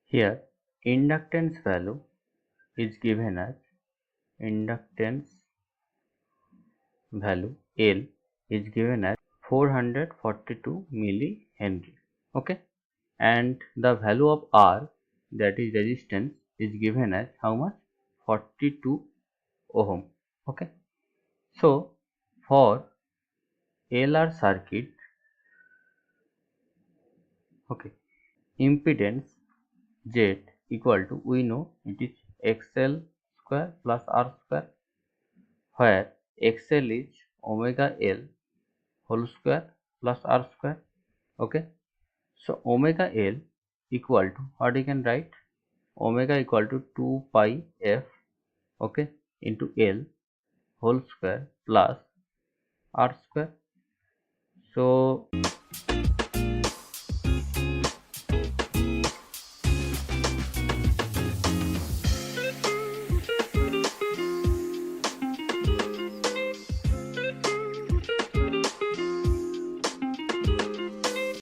Here inductance value is given as inductance value L is given as 442 millihenry. Okay, and the value of R, that is resistance, is given as how much? 42 ohm. Okay, so for LR circuit, okay, impedance Z equal to, we know it is XL square plus R square, where XL is omega L whole square plus R square. Okay, so omega L equal to, what you can write, omega equal to 2 pi f, okay, into L whole square plus R square. So